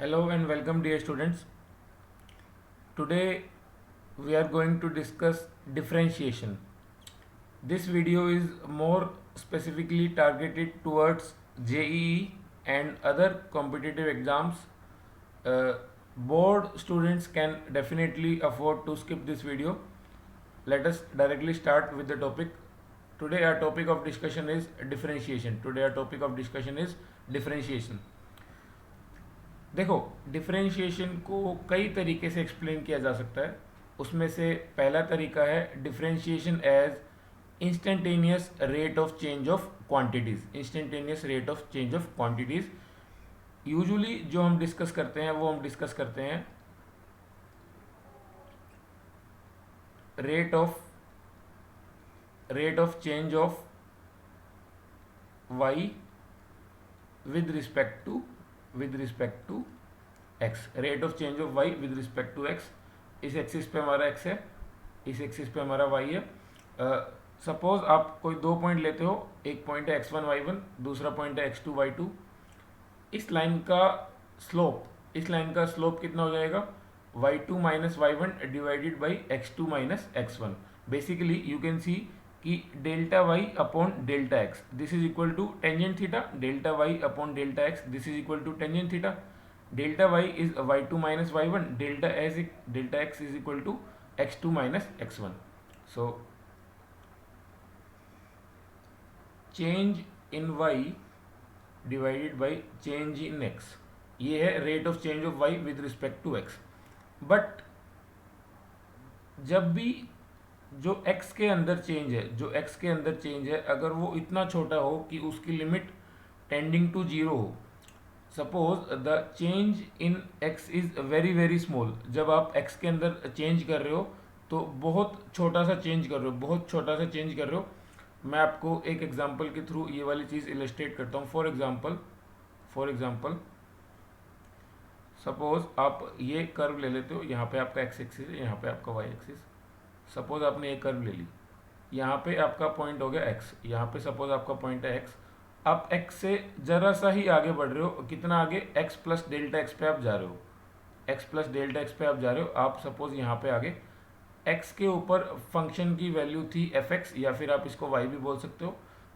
Hello and welcome, dear students. Today we are going to discuss differentiation. This video is more specifically targeted towards JEE and other competitive exams. Uh, Board students can definitely afford to skip this video. Let us directly start with the topic. Today our topic of discussion is differentiation. देखो, differentiation को कई तरीके से explain किया जा सकता है. उसमें से पहला तरीका है differentiation as instantaneous rate of change of quantities. Usually जो हम डिस्कस करते हैं वो हम डिस्कस करते हैं rate of change of y with respect to x. Rate of change of y with respect to x. इस एक्सिस पे हमारा एक्स है, इस एक्सिस पे हमारा वाई है. सपोज आप कोई दो पॉइंट लेते हो, एक पॉइंट है x1 y1, दूसरा पॉइंट है x2 y2. इस लाइन का स्लोप कितना हो जाएगा? y2 minus y1 divided by x2 minus x1. Basically you can see कि delta Y upon delta X this is equal to tangent theta. Delta Y upon delta X this is equal to tangent theta. Delta Y is y2 minus y1. Delta X is equal to x2 minus x1. So change in y divided by change in x, ये है rate of change of y with respect to x. But जब भी जो x के अंदर change है अगर वो इतना छोटा हो कि उसकी लिमिट टेंडिंग टू जीरो हो, suppose the change in x is very very small. जब आप x के अंदर चेंज कर रहे हो तो बहुत छोटा सा चेंज कर रहे हो. मैं आपको एक एग्जांपल के थ्रू ये वाली चीज़ इलस्ट्रेट करता हूँ. फॉर एग्जांपल सपोज आप ये कर्व ले लेते हो. यहाँ पे आपका x एक्सिस है, यहाँ पे आपका y एक्सिस. सपोज आपने ये कर्व ले ली, यहाँ पे आपका पॉइंट हो गया x, यहाँ पे सपोज आपका पॉइंट है x. आप x से जरा सा ही आगे बढ़ रहे हो. कितना आगे? x प्लस डेल्टा एक्स पे आप जा रहे हो. आप सपोज यहाँ पे आगे x के ऊपर फंक्शन की वैल्यू थी fx, या फिर आप इसको y भी बोल सकते हो.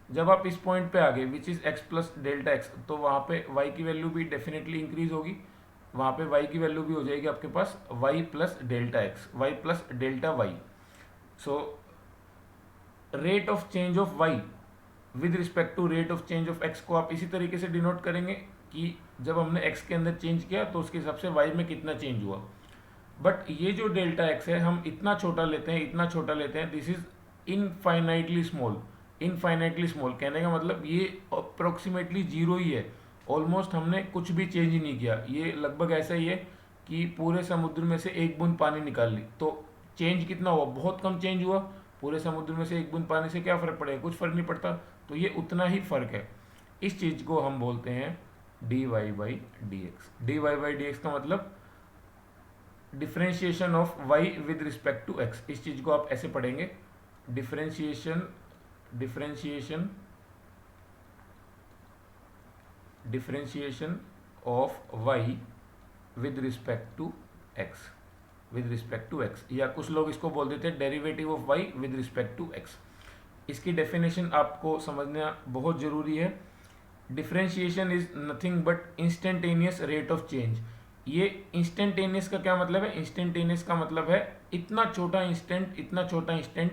जब आप इस पॉइंट पे आगे which is x plus delta x, तो वहाँ पे y की वैल्यू भी डेफिनेटली इंक्रीज होगी. वहाँ पे y की वैल्यू भी हो जाएगी आपके पास y plus delta x, y plus delta y. So rate of change of y with respect to rate of change of x को आप इसी तरीके से डिनोट करेंगे कि जब हमने x के अंदर चेंज किया तो उसके हिसाब से y में कितना चेंज हुआ. बट ये जो डेल्टा x है हम इतना छोटा लेते हैं. This is infinitely small. कहने का मतलब ये अप्रोक्सीमेटली जीरो ही है. ऑलमोस्ट हमने कुछ भी चेंज नहीं किया. ये लगभग ऐसा ही है कि पूरे समुद्र में से एक बूंद पानी निकाल ली तो चेंज कितना हुआ? बहुत कम चेंज हुआ. पूरे समुद्र में से एक बूंद पानी से क्या फ़र्क पड़ेगा? कुछ फ़र्क नहीं पड़ता. तो ये उतना ही फ़र्क है. इस चीज़ को हम बोलते हैं dy बाई डी एक्स. का मतलब differentiation of y with respect to x. इस चीज़ को आप ऐसे पढ़ेंगे, differentiation of y with respect to x, या कुछ लोग इसको बोल देते हैं derivative of y with respect to x. इसकी डेफिनेशन आपको समझना बहुत ज़रूरी है. Differentiation is nothing but instantaneous rate of change. ये इंस्टेंटेनियस का क्या मतलब है? इंस्टेंटेनियस का मतलब है इतना छोटा इंस्टेंट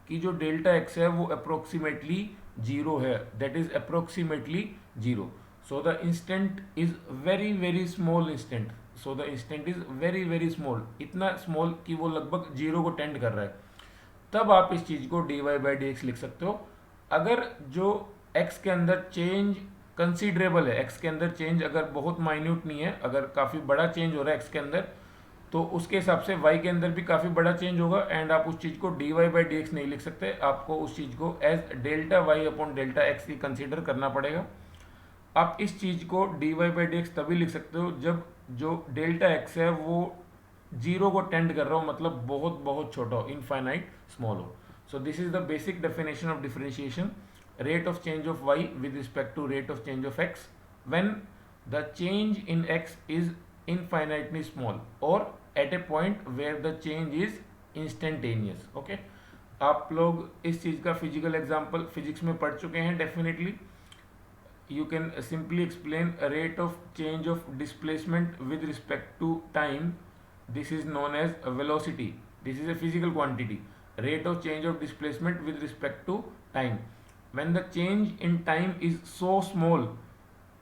कि जो डेल्टा एक्स है वो अप्रोक्सीमेटली जीरो है. That is approximately zero. So the instant is very very small इतना स्मॉल कि वो लगभग जीरो को टेंड कर रहा है. तब आप इस चीज़ को dy बाई डी एक्स लिख सकते हो. अगर जो x के अंदर चेंज कंसीडरेबल है, x के अंदर चेंज अगर बहुत माइन्यूट नहीं है, अगर काफ़ी बड़ा चेंज हो रहा है x के अंदर, तो उसके हिसाब से y के अंदर भी काफ़ी बड़ा चेंज होगा. एंड आप उस चीज़ को dy बाई डी एक्स नहीं लिख सकते. आपको उस चीज़ को as delta Y upon delta X ही कंसिडर करना पड़ेगा. आप इस चीज़ को dy बाई डी एक्स तभी लिख सकते हो जब जो डेल्टा एक्स है वो जीरो को टेंड कर रहा हो, मतलब बहुत बहुत छोटा हो, इनफाइनाइट स्मॉल हो. So this is the basic definition of differentiation. rate of change of y with respect to rate of change of x when the change in x is infinitely small or at a point where the change is instantaneous. Okay, आप लोग इस चीज़ का physical example physics में पढ़ चुके हैं definitely. You can simply explain a rate of change of displacement with respect to time. This is known as a velocity. This is a physical quantity. Rate of change of displacement with respect to time. When the change in time is so small,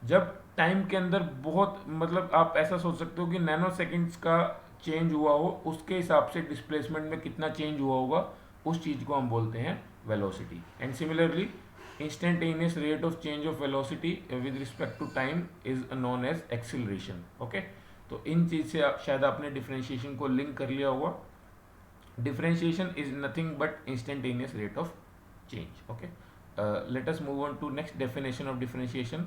जब time के अंदर बहुत मतलब आप ऐसा सोच सकते हो कि नैनो सेकेंड्स का चेंज हुआ हो, उसके हिसाब से डिस्प्लेसमेंट में कितना चेंज हुआ होगा, उस चीज़ को हम बोलते हैं velocity. And similarly instantaneous rate of change of velocity with respect to time is known as acceleration. Okay, तो इन चीज़ से शायद आपने डिफरेंशिएशन को लिंक कर लिया होगा. Differentiation is nothing but instantaneous rate of change. Okay, let us move on to next definition of differentiation.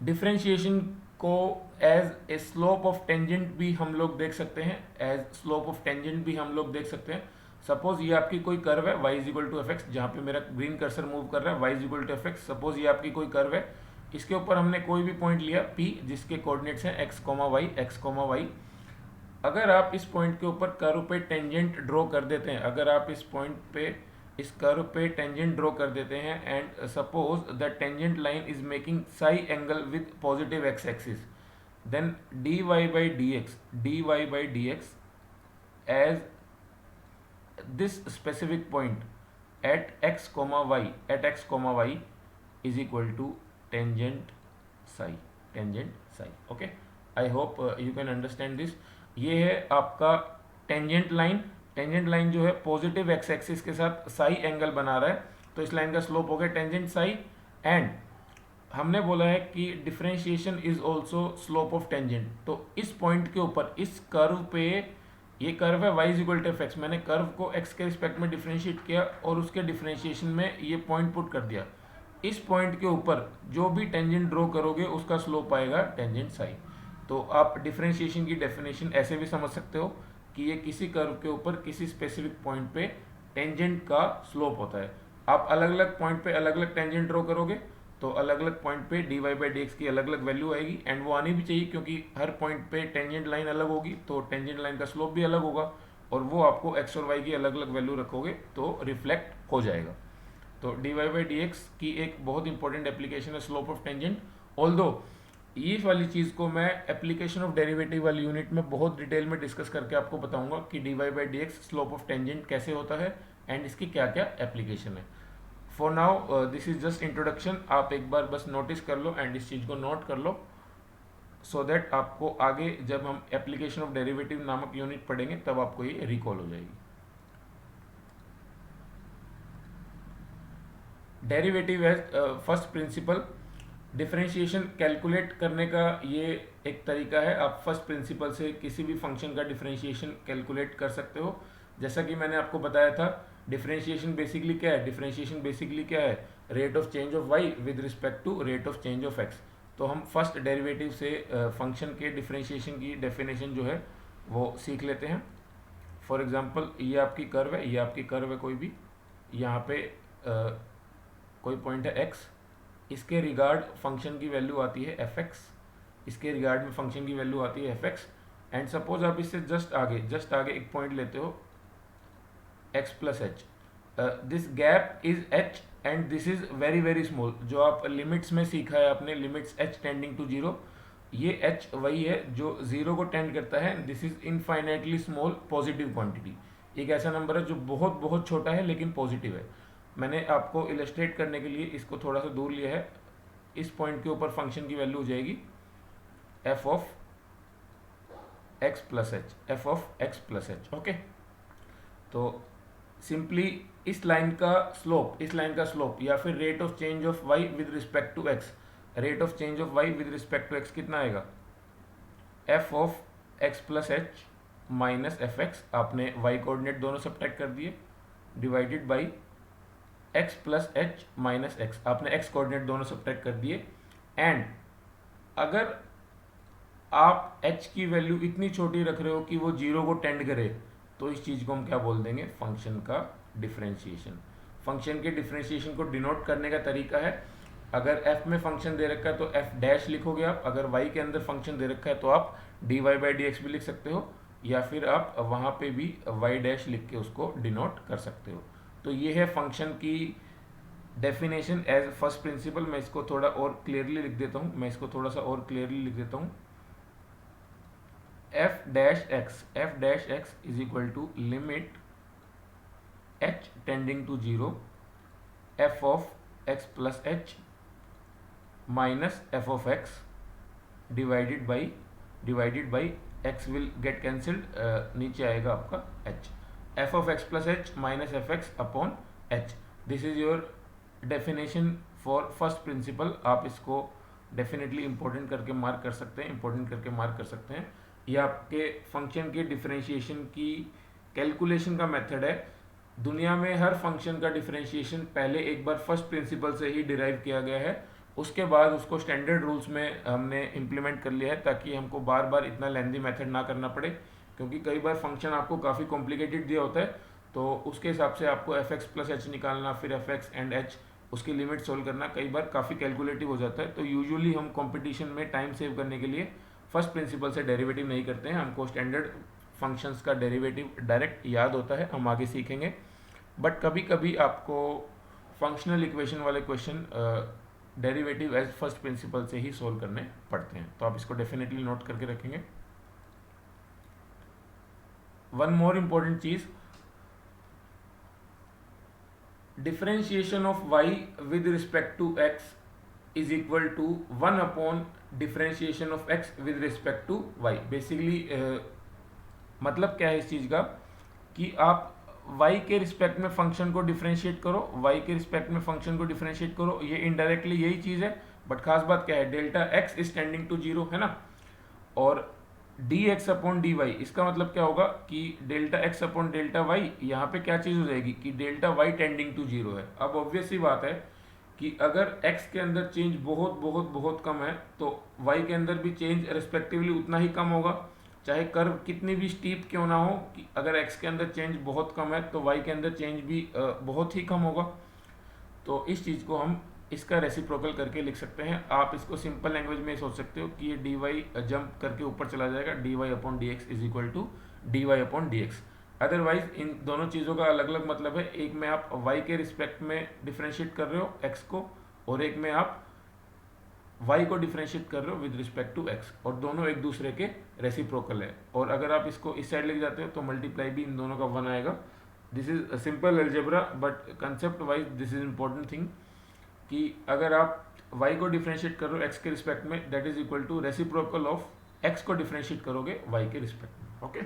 Differentiation को as a slope of tangent भी हम लोग देख सकते हैं. एज स्लोप ऑफ टेंजेंट भी हम लोग देख सकते हैं. सपोज ये आपकी कोई कर्व है y is equal to f x, जहाँ पे मेरा ग्रीन कर्सर मूव कर रहा है y is equal to f x. Suppose ये आपकी कोई कर्व है, इसके ऊपर हमने कोई भी पॉइंट लिया p जिसके कोऑर्डिनेट्स हैं x, y. अगर आप इस पॉइंट के ऊपर कर्व पे टेंजेंट ड्रॉ कर देते हैं, अगर आप इस पॉइंट पे इस कर्व पे टेंजेंट ड्रॉ कर देते हैं and suppose the tangent line is making psi angle with positive x axis, then dy by dx एज this specific point at x comma y is equal to tangent psi. Okay, I hope you can understand this. ये है आपका tangent line जो है positive x axis के साथ Sai angle बना रहा है, तो इस लाइन का स्लोप हो गया टेंजेंट साई. एंड हमने बोला है कि differentiation is also slope of tangent. तो इस पॉइंट के ऊपर इस कर्व पे, ये कर्व है y is equal to f x, मैंने कर्व को x के रिस्पेक्ट में डिफरेंशिएट किया और उसके डिफरेंशिएशन में ये पॉइंट पुट कर दिया. इस पॉइंट के ऊपर जो भी टेंजेंट ड्रॉ करोगे उसका स्लोप आएगा टेंजेंट साई. तो आप डिफरेंशिएशन की डेफिनेशन ऐसे भी समझ सकते हो कि ये किसी कर्व के ऊपर किसी स्पेसिफिक पॉइंट पे टेंजेंट का स्लोप होता है. आप अलग अलग पॉइंट पे अलग अलग टेंजेंट ड्रॉ करोगे तो अलग अलग पॉइंट पे dy बाई डी की अलग अलग वैल्यू आएगी. एंड वो आनी भी चाहिए क्योंकि हर पॉइंट पे टेंजेंट लाइन अलग होगी, तो टेंजेंट लाइन का स्लोप भी अलग होगा और वो आपको x और y की अलग अलग वैल्यू रखोगे तो रिफ्लेक्ट हो जाएगा. तो dy बाई डी की एक बहुत इंपॉर्टेंट एप्लीकेशन है स्लोप ऑफ टेंजेंट. ऑल्दो ये वाली चीज़ को मैं एप्लीकेशन ऑफ डेरिवेटिव वाली यूनिट में बहुत डिटेल में डिस्कस करके आपको बताऊंगा कि dy by D slope of tangent कैसे होता है एंड इसकी क्या क्या एप्लीकेशन है. For now this is just introduction. आप एक बार बस नोटिस कर लो एंड इस चीज़ को नोट कर लो सो दैट आपको आगे जब हम एप्लीकेशन ऑफ डेरिवेटिव नामक यूनिट पढ़ेंगे तब आपको ये रिकॉल हो जाएगी. Derivative as first principle. Differentiation calculate करने का ये एक तरीका है. आप फर्स्ट प्रिंसिपल से किसी भी फंक्शन का डिफरेंशिएशन कैलकुलेट कर सकते हो. जैसा कि मैंने आपको बताया था, डिफरेंशिएशन बेसिकली क्या है? डिफरेंशिएशन बेसिकली क्या है? Rate of change of y with respect to rate of change of x. तो हम फर्स्ट डेरिवेटिव से फंक्शन के डिफरेंशिएशन की डेफिनेशन जो है वो सीख लेते हैं. फॉर एग्जांपल ये आपकी कर्व है, ये आपकी कर्व है कोई भी, यहाँ पे कोई पॉइंट है x, इसके रिगार्ड फंक्शन की वैल्यू आती है fx, इसके रिगार्ड में फंक्शन की वैल्यू आती है fx. एंड सपोज आप इससे जस्ट आगे एक पॉइंट लेते हो x plus h. This gap is h and this is very very small. जो आप लिमिट्स में सीखा है आपने, limits h tending to zero, ये h वही है जो जीरो को टेंड करता है. This is infinitely small positive quantity. एक ऐसा नंबर है जो बहुत बहुत छोटा है लेकिन पॉजिटिव है. मैंने आपको इलस्ट्रेट करने के लिए इसको थोड़ा सा दूर लिया है. इस पॉइंट के ऊपर फंक्शन की वैल्यू हो जाएगी f of x plus h. Okay, तो सिंपली इस लाइन का स्लोप या फिर rate of change of y with respect to x, rate of change of y with respect to x कितना आएगा? f of x plus h minus f x. आपने y coordinate दोनों subtract कर दिए, divided by x plus h minus x. आपने x coordinate दोनों subtract कर दिए. एंड अगर आप h की वैल्यू इतनी छोटी रख रहे हो कि वो जीरो को टेंड करे, तो इस चीज़ को हम क्या बोल देंगे? फंक्शन का डिफरेंशिएशन. फंक्शन के डिफरेंशिएशन को डिनोट करने का तरीका है अगर f में फंक्शन दे रखा है तो f डैश लिखोगे आप, अगर y के अंदर फंक्शन दे रखा है तो आप dy बाई डी एक्स भी लिख सकते हो, या फिर आप वहाँ पे भी y डैश लिख के उसको डिनोट कर सकते हो। तो ये है फंक्शन की डेफिनेशन एज फर्स्ट प्रिंसिपल। मैं इसको थोड़ा और क्लियरली लिख देता हूँ, मैं इसको थोड़ा सा और क्लियरली लिख देता हूँ। f dash x is equal to limit h tending to 0 f of x plus h minus f of x divided by x will get cancelled, नीचे आएगा आपका h, f of x plus h minus f x upon h। This is your definition for first principle. आप इसको definitely important करके mark कर सकते हैं, ये आपके फंक्शन के डिफरेंशिएशन की कैलकुलेशन का मेथड है। दुनिया में हर फंक्शन का डिफरेंशिएशन पहले एक बार फर्स्ट प्रिंसिपल से ही डिराइव किया गया है, उसके बाद उसको स्टैंडर्ड रूल्स में हमने इम्प्लीमेंट कर लिया है, ताकि हमको बार बार इतना लेंदी मेथड ना करना पड़े, क्योंकि कई बार फंक्शन आपको काफ़ी कॉम्प्लिकेटेड दिया होता है, तो उसके हिसाब से आपको एफ एक्स प्लस एच निकालना, फिर एफ एक्स एंड एच उसकी लिमिट सोल्व करना कई बार काफ़ी कैलकुलेटिव हो जाता है। तो यूजुअली हम कंपटीशन में टाइम सेव करने के लिए फर्स्ट प्रिंसिपल से डेरिवेटिव नहीं करते हैं, हमको स्टैंडर्ड फंक्शंस का डेरिवेटिव डायरेक्ट याद होता है, हम आगे सीखेंगे। बट कभी कभी आपको फंक्शनल इक्वेशन वाले question derivative as first principle से ही सोल्व करने पड़ते हैं, तो आप इसको डेफिनेटली नोट करके रखेंगे। वन मोर इम्पोर्टेंट चीज, differentiation of y with respect to x is equal to 1 upon differentiation of x with respect to y। Basically मतलब क्या है इस चीज़ का, कि आप y के रिस्पेक्ट में फंक्शन को डिफरेंशिएट करो, y के रिस्पेक्ट में फंक्शन को डिफरेंशिएट करो, ये इनडायरेक्टली यही चीज़ है। बट खास बात क्या है, delta x is tending to 0 है ना, और dx अपॉन dy, इसका मतलब क्या होगा कि delta x upon delta y, यहाँ पे क्या चीज़ हो जाएगी कि डेल्टा y टेंडिंग टू 0 है। अब ऑब्वियस सी बात है कि अगर x के अंदर चेंज बहुत बहुत बहुत कम है, तो y के अंदर भी चेंज रिस्पेक्टिवली उतना ही कम होगा, चाहे कर्व कितनी भी स्टीप क्यों ना हो। कि अगर x के अंदर चेंज बहुत कम है तो y के अंदर चेंज भी बहुत ही कम होगा। तो इस चीज़ को हम इसका रेसिप्रोकल करके लिख सकते हैं। आप इसको सिंपल लैंग्वेज में सोच सकते हो कि ये डी वाई जंप करके ऊपर चला जाएगा, d y upon d x is equal to d y upon d x. Otherwise इन दोनों चीज़ों का अलग अलग मतलब है, एक में आप y के रिस्पेक्ट में डिफ्रेंशिएट कर रहे हो x को, और एक में आप y को डिफ्रेंशिएट कर रहे हो विद रिस्पेक्ट टू x, और दोनों एक दूसरे के रेसिप्रोकल है। और अगर आप इसको इस साइड लेके जाते हो तो मल्टीप्लाई भी इन दोनों का 1 आएगा। This is simple algebra, but concept wise this is important thing कि अगर आप y को डिफरेंशिएट कर रहे हो x के रिस्पेक्ट में, that is equal to reciprocal of x को डिफरेंशिएट करोगे y के रिस्पेक्ट में। ओके,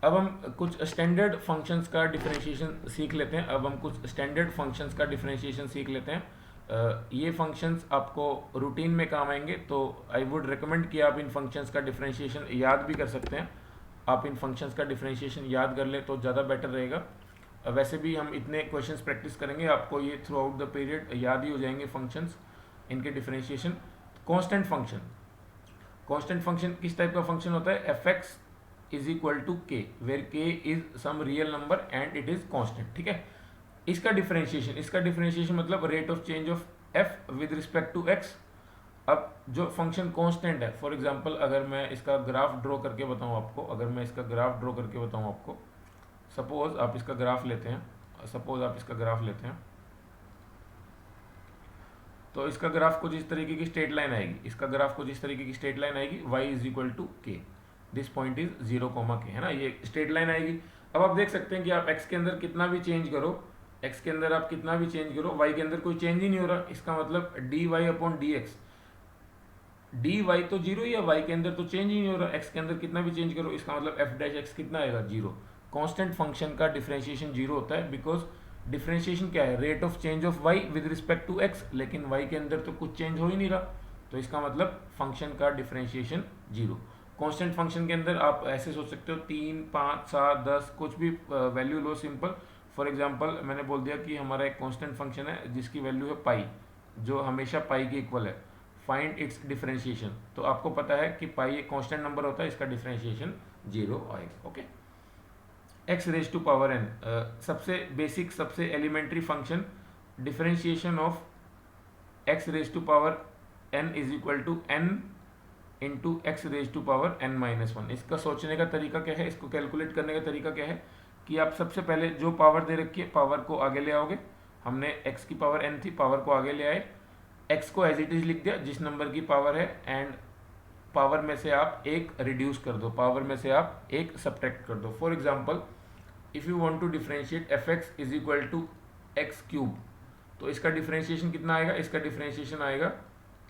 अब हम कुछ स्टैंडर्ड फंक्शंस का डिफरेंशिएशन सीख लेते हैं। ये फंक्शंस आपको रूटीन में काम आएंगे, तो आई वुड रिकमेंड कि आप इन फंक्शंस का डिफरेंशिएशन याद भी कर सकते हैं। आप इन फंक्शंस का डिफरेंशिएशन याद कर ले तो ज़्यादा बेटर रहेगा। वैसे भी हम इतने क्वेश्चंस प्रैक्टिस करेंगे, आपको ये थ्रू आउट द पीरियड याद ही हो जाएंगे फंक्शंस, इनके डिफरेंशिएशन। कांस्टेंट फंक्शन किस टाइप का फंक्शन होता है, f x is equal to k, where k is some real number and it is constant. ठीक है, इसका डिफरेंशिएशन मतलब rate of change of f with respect to x. अब जो फंक्शन कांस्टेंट है, फॉर एग्जांपल अगर मैं इसका ग्राफ ड्रॉ करके बताऊं आपको, सपोज आप इसका ग्राफ लेते हैं, तो इसका ग्राफ कुछ इस तरीके की स्ट्रेट लाइन आएगी, y इज इक्वल टू के, दिस पॉइंट इज 0, के, है ना, ये स्ट्रेट लाइन आएगी। अब आप देख सकते हैं कि आप x के अंदर कितना भी चेंज करो, y के अंदर कोई चेंज ही नहीं हो रहा। इसका मतलब dy अपॉन dx, dy तो 0 ही है, y के अंदर तो चेंज ही नहीं हो रहा, x के अंदर कितना भी चेंज करो, इसका मतलब f डैश x कितना आएगा, 0। कांस्टेंट फंक्शन का डिफरेंशिएशन 0 होता है, बिकॉज डिफरेंशिएशन क्या है, rate of change of y with respect to x, लेकिन y के अंदर तो कुछ चेंज हो ही नहीं रहा, तो इसका मतलब फंक्शन का डिफरेंशिएशन 0। कांस्टेंट फंक्शन के अंदर आप ऐसे सोच सकते हो 3, 5, 7, 10 कुछ भी value low, simple. For example मैंने बोल दिया कि हमारा एक कांस्टेंट फंक्शन है जिसकी वैल्यू है पाई, जो हमेशा पाई के इक्वल है, फाइंड इट्स डिफरेंशिएशन। तो आपको पता है कि पाई एक कांस्टेंट नंबर होता है, इसका डिफरेंशिएशन 0 आएगा। Okay, x raise to power n, सबसे बेसिक सबसे elementary function differentiation of x raise to power n is equal to n into x raise to power n minus one. इसका सोचने का तरीका क्या है, इसको कैलकुलेट करने का तरीका क्या है कि आप सबसे पहले जो पावर दे रखी है पावर को आगे ले आओगे। हमने x की पावर n थी, पावर को आगे ले आए, x को एज इट इज लिख दिया जिस नंबर की पावर है, एंड पावर में से आप एक रिड्यूस कर दो, पावर में से आप एक सब्ट्रैक्ट कर दो। For example if you want to differentiate fx is equal to x cube, तो इसका डिफरेंशिएशन कितना आएगा, इसका डिफरेंशिएशन आएगा,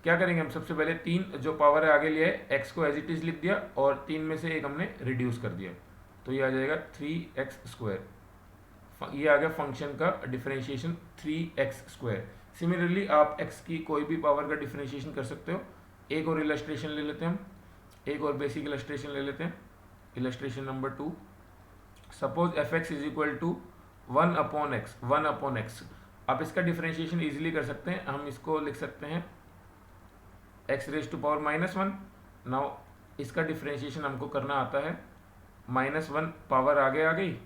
क्या करेंगे हम सबसे पहले तीन जो पावर है आगे लिए x को एज इट इज लिख दिया और तीन में से एक हमने रिड्यूस कर दिया, तो ये आ जाएगा 3x²। ये आ गया फंक्शन का डिफरेंशिएशन 3x²। सिमिलरली आप x की कोई भी पावर का डिफरेंशिएशन कर सकते हो। एक और इलस्ट्रेशन ले लेते हैं हम, एक और बेसिक इलस्ट्रेशन ले लेते हैं। Illustration number 2, suppose fx is equal to 1/x। आप इसका डिफरेंशिएशन इजीली कर सकते हैं, हम इसको लिख सकते हैं x raise to power -1। Now इसका डिफरेंशिएशन हमको करना आता है, -1 पावर आगे आ गई,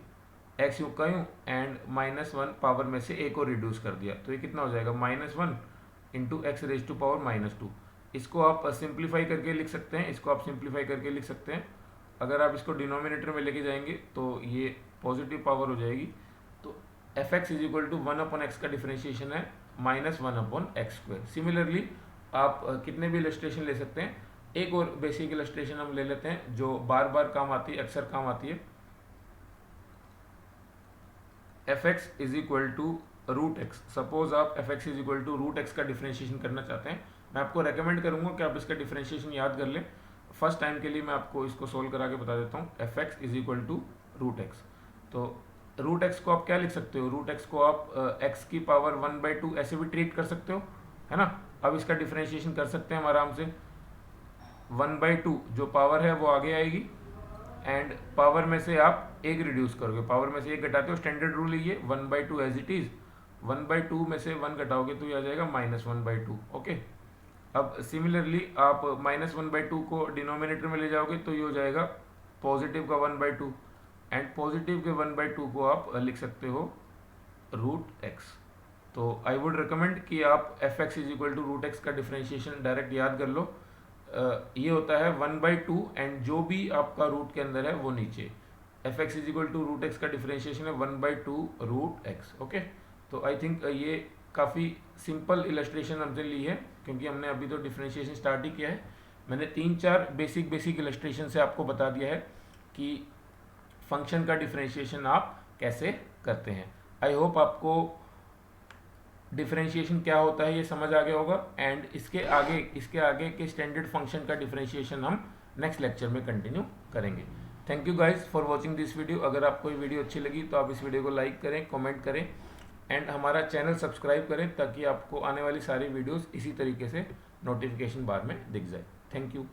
x यूँ का यूँ, एंड -1 पावर में से एक और रिड्यूस कर दिया, तो ये कितना हो जाएगा -1 into x raise to power -2। इसको आप सिंप्लीफाई करके लिख सकते हैं, इसको आप सिंप्लीफाई करके लिख सकते हैं। अगर आप इसको डिनोमिनेटर में लेके जाएंगे तो ये पॉजिटिव पावर हो जाएगी, तो fx is equal to 1/x का डिफरेंशिएशन है -1/x²। सिमिलरली आप कितने भी इलस्ट्रेशन ले सकते हैं। एक और बेसिक इलस्ट्रेशन हम ले लेते हैं जो बार बार काम आती है, अक्सर काम आती है। fx is equal to √x। Suppose आप fx is equal to √x का डिफरेंशिएशन करना चाहते हैं, मैं आपको रेकमेंड करूंगा कि आप इसका डिफरेंशिएशन याद कर लें। फर्स्ट टाइम के लिए मैं आपको इसको सोल्व करा के बता देता हूँ। fx is equal to √x, तो √x को आप क्या लिख सकते हो, √x को आप x की पावर 1/2 ऐसे भी ट्रीट कर सकते हो, है ना। अब इसका डिफरेंशिएशन कर सकते हैं हम आराम से। 1/2 जो पावर है वो आगे आएगी, एंड पावर में से आप एक रिड्यूस करोगे, पावर में से एक घटाते हो, स्टैंडर्ड रूल है ये, 1/2 एज इट इज। 1/2 में से 1 घटाओगे तो ये आ जाएगा -1/2। ओके, अब सिमिलरली आप -1/2 को डिनोमिनेटर में ले जाओगे तो ये हो जाएगा पॉजिटिव का 1/2, एंड पॉजिटिव के 1/2 को आप लिख सकते हो √x। तो आई वुड रिकमेंड कि आप fx is equal to √x का डिफरेंशिएशन डायरेक्ट याद कर लो। ये होता है 1/2, एंड जो भी आपका रूट के अंदर है वो नीचे। fx is equal to √x का डिफरेंशिएशन है 1/2 √x। ओके, तो आई थिंक ये काफ़ी सिंपल इलस्ट्रेशन हमसे ली है, क्योंकि हमने अभी तो डिफरेंशिएशन स्टार्ट ही किया है। मैंने 3-4 बेसिक इलस्ट्रेशन से आपको बता दिया है कि फंक्शन का डिफरेंशिएशन आप कैसे करते हैं। आई होप आपको डिफरेंशिएशन क्या होता है ये समझ आ गया होगा, एंड इसके आगे के स्टैंडर्ड फंक्शन का डिफरेंशिएशन हम नेक्स्ट लेक्चर में कंटिन्यू करेंगे। Thank you guys for watching this video. अगर आपको ये वीडियो अच्छी लगी तो आप इस वीडियो को लाइक करें, कमेंट करें, एंड हमारा चैनल सब्सक्राइब करें ताकि आपको आने वाली सारी वीडियोस इसी तरीके से नोटिफिकेशन बार में दिख जाए। Thank you.